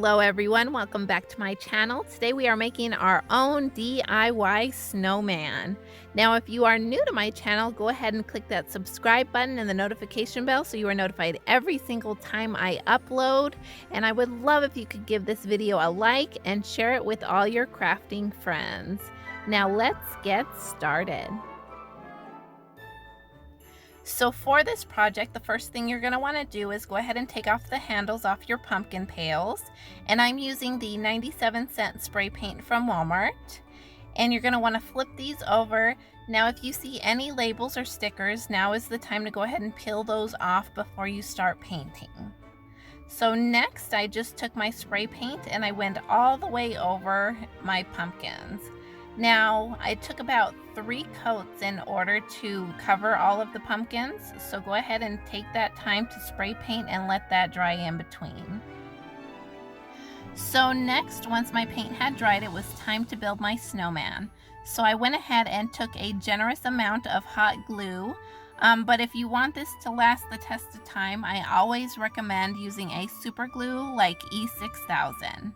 Hello everyone, welcome back to my channel. Today we are making our own DIY snowman. Now if you are new to my channel, go ahead and click that subscribe button and the notification bell so you are notified every single time I upload. And I would love if you could give this video a like and share it with all your crafting friends. Now let's get started. So for this project, the first thing you're going to want to do is go ahead and take off the handles off your pumpkin pails. And I'm using the 97-cent spray paint from Walmart. And you're going to want to flip these over. Now if you see any labels or stickers, now is the time to go ahead and peel those off before you start painting. So next, I just took my spray paint and I went all the way over my pumpkins. Now, I took about 3 coats in order to cover all of the pumpkins, so go ahead and take that time to spray paint and let that dry in between. So next, once my paint had dried, it was time to build my snowman. So I went ahead and took a generous amount of hot glue, but if you want this to last the test of time, I always recommend using a super glue like E6000.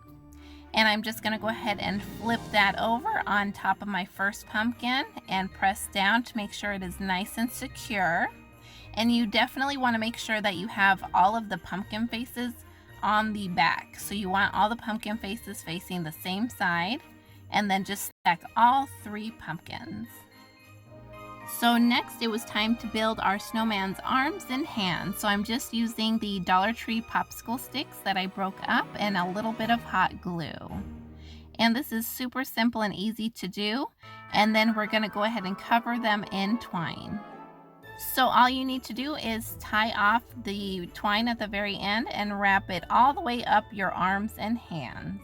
And I'm just going to go ahead and flip that over on top of my first pumpkin and press down to make sure it is nice and secure. And you definitely want to make sure that you have all of the pumpkin faces on the back. So you want all the pumpkin faces facing the same side, and then just stack all 3 pumpkins. So next it was time to build our snowman's arms and hands. So I'm just using the Dollar Tree popsicle sticks that I broke up and a little bit of hot glue. And this is super simple and easy to do. And then we're going to go ahead and cover them in twine. So all you need to do is tie off the twine at the very end and wrap it all the way up your arms and hands.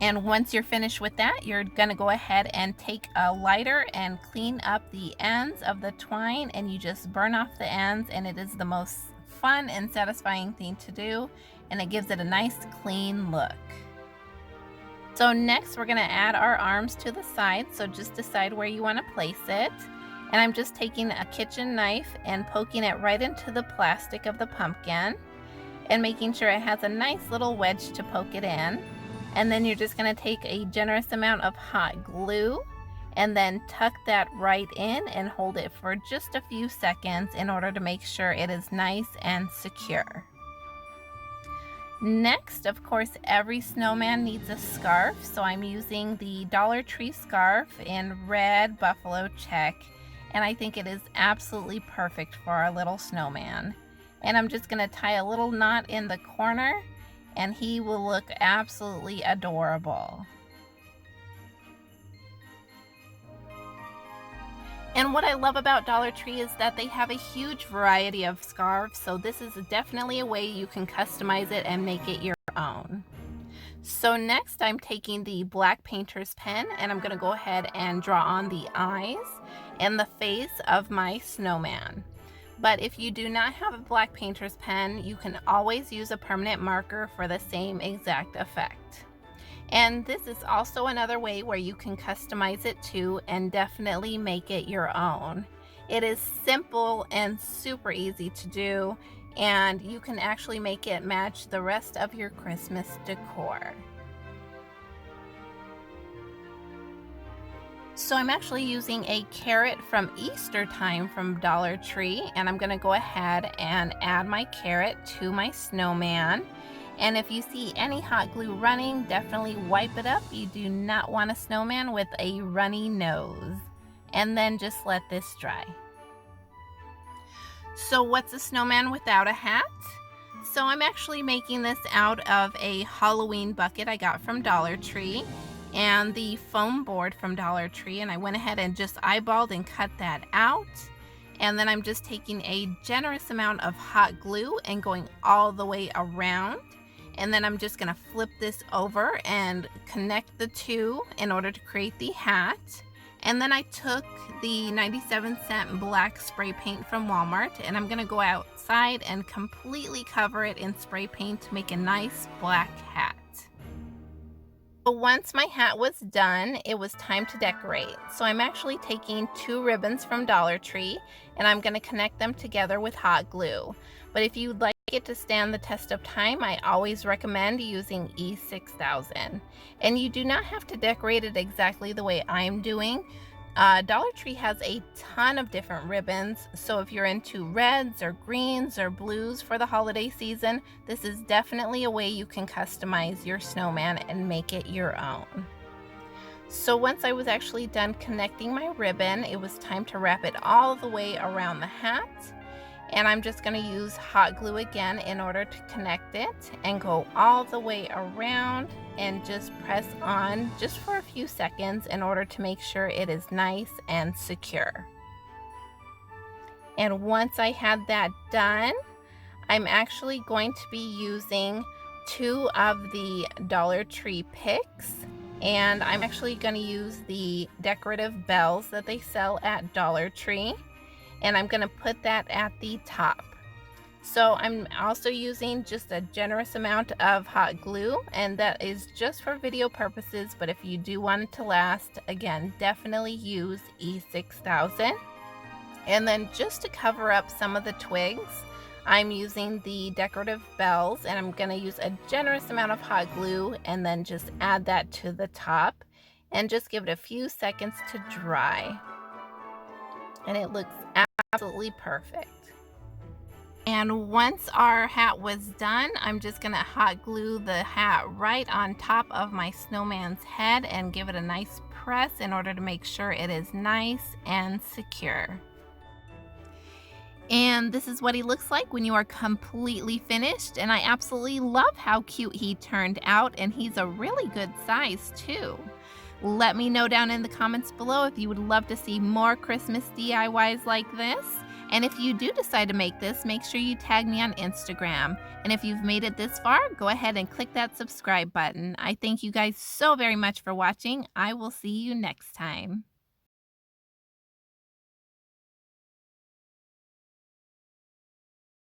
And once you're finished with that, you're going to go ahead and take a lighter and clean up the ends of the twine, and you just burn off the ends, and it is the most fun and satisfying thing to do, and it gives it a nice clean look. So next we're going to add our arms to the side, so just decide where you want to place it. And I'm just taking a kitchen knife and poking it right into the plastic of the pumpkin and making sure it has a nice little wedge to poke it in. And then you're just going to take a generous amount of hot glue and then tuck that right in and hold it for just a few seconds in order to make sure it is nice and secure. Next, of course, every snowman needs a scarf, so I'm using the Dollar Tree scarf in red buffalo check, and I think it is absolutely perfect for our little snowman. And I'm just going to tie a little knot in the corner, and he will look absolutely adorable. And what I love about Dollar Tree is that they have a huge variety of scarves, so this is definitely a way you can customize it and make it your own. So next I'm taking the black painter's pen and I'm going to go ahead and draw on the eyes and the face of my snowman. But if you do not have a black painter's pen, you can always use a permanent marker for the same exact effect. And this is also another way where you can customize it too and definitely make it your own. It is simple and super easy to do, and you can actually make it match the rest of your Christmas decor. So I'm actually using a carrot from Easter time from Dollar Tree, and I'm going to go ahead and add my carrot to my snowman. And if you see any hot glue running, definitely wipe it up. You do not want a snowman with a runny nose. And then just let this dry. So what's a snowman without a hat? So I'm actually making this out of a Halloween bucket I got from Dollar Tree and the foam board from Dollar Tree, and I went ahead and just eyeballed and cut that out. And then I'm just taking a generous amount of hot glue and going all the way around, and then I'm just going to flip this over and connect the two in order to create the hat. And then I took the 97-cent black spray paint from Walmart, and I'm going to go outside and completely cover it in spray paint to make a nice black hat. Once my hat was done, it was time to decorate. So I'm actually taking 2 ribbons from Dollar Tree and I'm going to connect them together with hot glue. But if you'd like It to stand the test of time, I always recommend using E6000. And you do not have to decorate it exactly the way I'm doing. Dollar Tree has a ton of different ribbons, so if you're into reds or greens or blues for the holiday season, this is definitely a way you can customize your snowman and make it your own. So once I was actually done connecting my ribbon, it was time to wrap it all the way around the hat. And I'm just going to use hot glue again in order to connect it and go all the way around and just press on just for a few seconds in order to make sure it is nice and secure. And once I had that done, I'm actually going to be using 2 of the Dollar Tree picks, and I'm actually going to use the decorative bells that they sell at Dollar Tree. And I'm going to put that at the top. So I'm also using just a generous amount of hot glue, and that is just for video purposes, but if you do want it to last, again, definitely use E6000. And then just to cover up some of the twigs, I'm using the decorative bells, and I'm going to use a generous amount of hot glue and then just add that to the top and just give it a few seconds to dry. And it looks absolutely perfect. And once our hat was done, I'm just gonna hot glue the hat right on top of my snowman's head and give it a nice press in order to make sure it is nice and secure. And this is what he looks like when you are completely finished, and I absolutely love how cute he turned out, and he's a really good size too. Let me know down in the comments below if you would love to see more Christmas DIYs like this. And if you do decide to make this, make sure you tag me on Instagram. And if you've made it this far, go ahead and click that subscribe button. I thank you guys so very much for watching. I will see you next time.